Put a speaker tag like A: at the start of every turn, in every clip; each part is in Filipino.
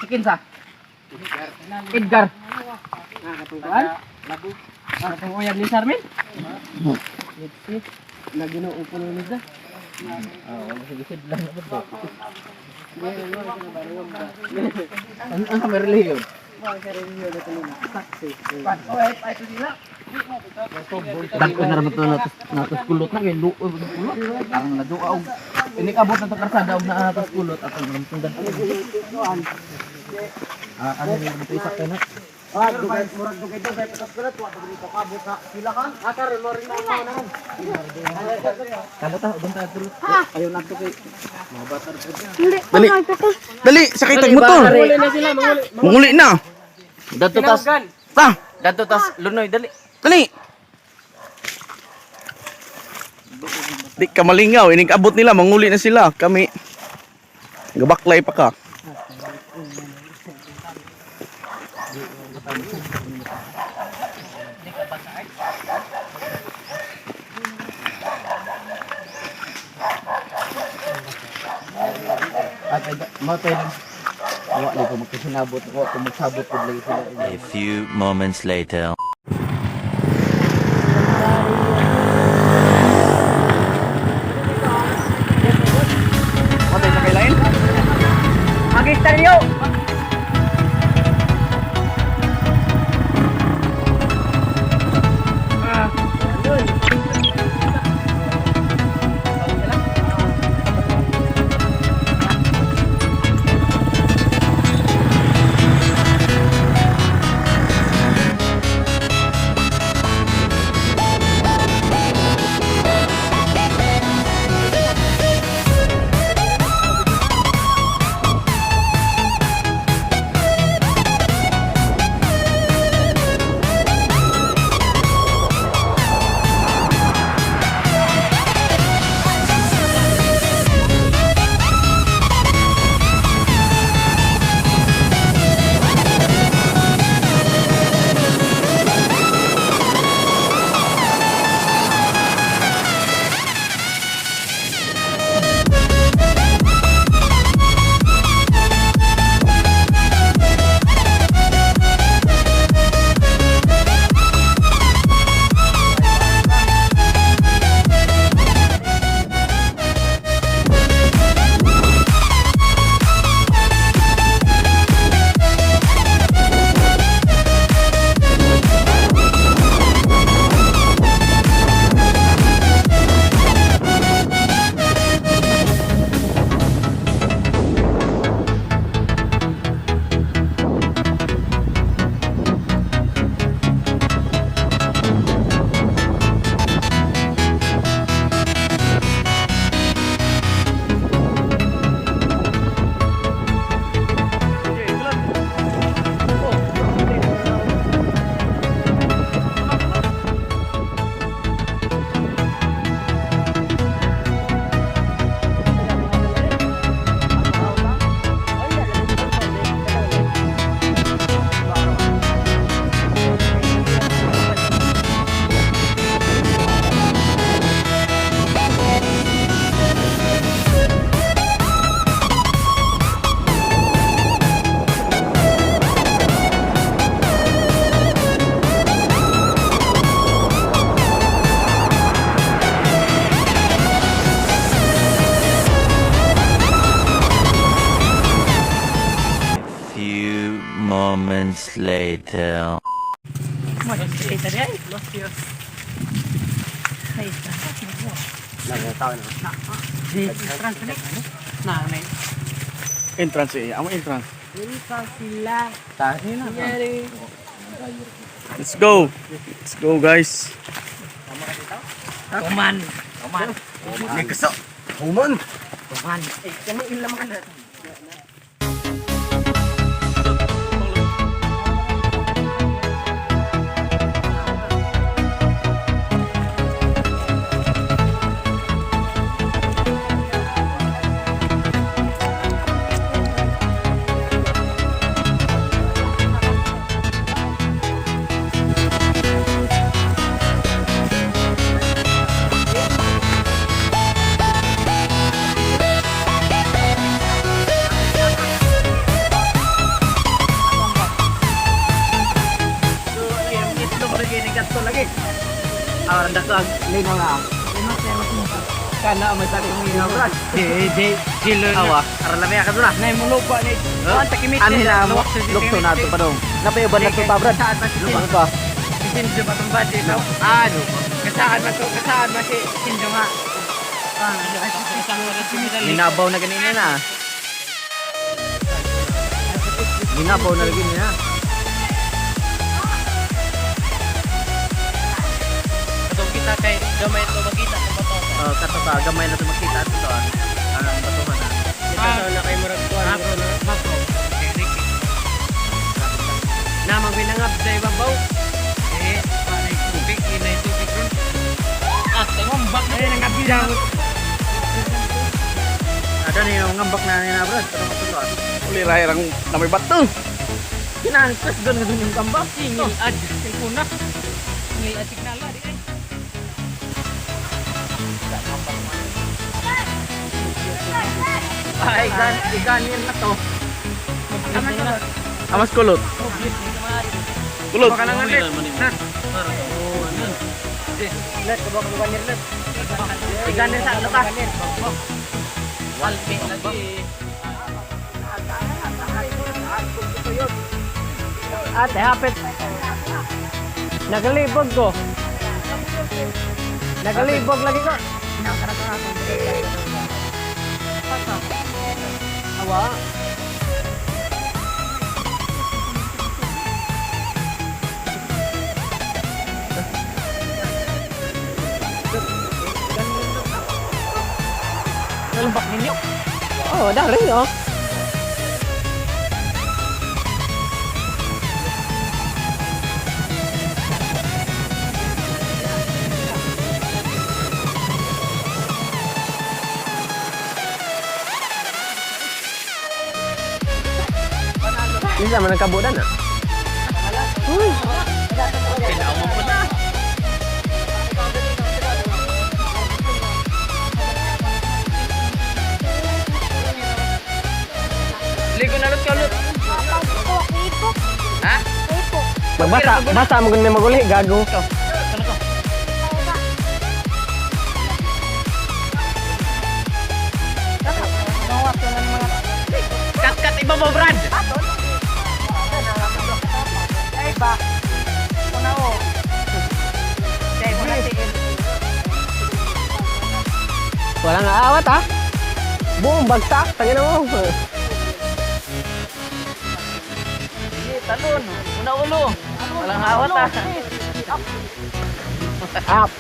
A: Kinsa? Edgar. Katuan? Labu. Katong uyab ni Sarmin? Lagi na upo na nila. Sige lang na ba? Ang kamerli yun. Dagko na raman ito natas kulot na. Kaya luoy ba ng kulot? Parang naduaw. Inikabot na ito karsada na natas kulot. At ang ramsundan ko. Ano yung ito isak na? Dugay patas kulot. Wala dito kabot na sila ka. Karon mo rin na naman. Kalata, ubang tayo tulot. Ayaw na ito kay mga bata rin.
B: Dali. Dali, sakay tag motor.
A: Manguli na sila,
B: Manguli na.
A: Dato tas,
B: Ta,
A: dato tas, lunoy, dali.
B: dali. Di ka malingaw, inig-abot nila, manguli na sila. Kami gabaklay pa ka.
A: At matay lang. Awa na ko magkasinabot ko, kung magsabot ko lagi sila.
C: A few moments later.
B: Matay sa kailain?
A: Magistaryo!
C: Moments later.
B: Entrance eh. Amo entrance. Let's go. Let's go guys.
A: Kuman.
B: May kaso. Human.
A: Kuman. Kami ilam ka na. kato lagi. Awan dak ag linaw na. Kana may tali ng linaw brad. Di silo. Awa, aran lami ka na. Nay mo lupa ni. Anta kimik. Ano na mo? Lukso na to pa dong. Napayo ba na to ta brad? Lupa ba? Sinjo ba tong budget daw? Ano? Kasaan ba si Sinjo nga? Ginabaw na ganina na. Ginabaw na lagi niya. Katong kita kay gamay ito makita sa bato. Katota, gamay na ito makita ito to. Ang batuhan na. Kita na kay murag tuwan. Bato. Namang binangap sa ibabaw. Panay tubig, inay tubig ron. Ngambak na yun ang kapilang. Ada nih yung ngambak na nina brad. Terus matulog.
B: Uli rahirang namay bato.
A: Kinangkas doon yung ngambak. Ngil ad. Kuna. Ngil ad signal di ay. Ay, iganir na to.
B: Amas kulot. Kulot.
A: Baka nang ulit. Na. Let, kabak mo ganir let. Iganir sa atas. Walping lagi. Ate, hapit. Nagalibog ko. Nagalibog lagi ko. Awa. Lembak ninyo. Oh, dari oh. Ini zaman kabudan ah. Uy. Pinawang pa na. Ligo na lut kalut. Ha? Basa mo gud may maguli gago. Sana ko. Kat iba mo brad. Ay ba. Una o. Dai mo natin. Wala nga awat ha. Boom bagsak tangina mo. Talon, una ulo. Walang awat ah. Up.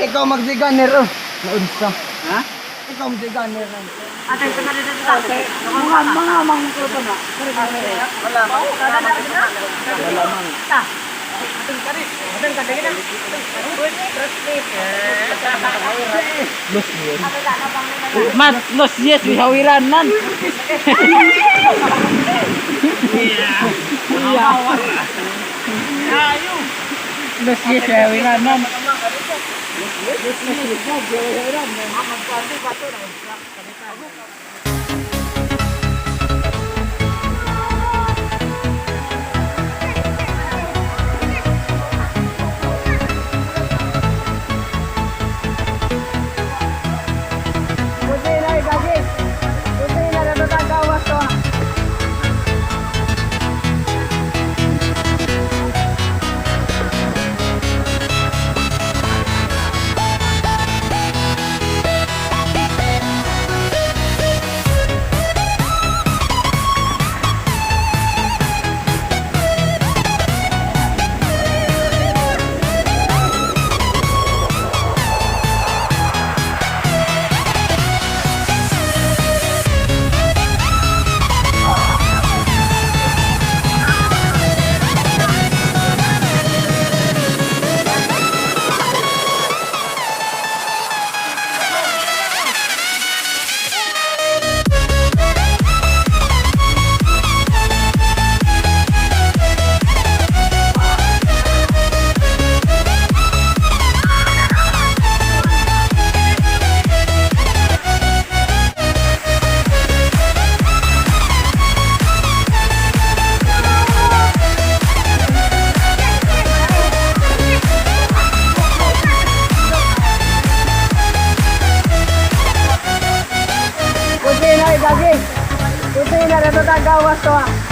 A: Ikaw magsiganer oh. Naunsa. Ha? Ikaw magsiganer. Ate, tanga dito sa ate. Mga mangkulo na. Wala mang. Wala mang. Mas los yes bihawiran man. Ayo. Los yes bihawiran man. gagi. Ito na, ito gawas to ah.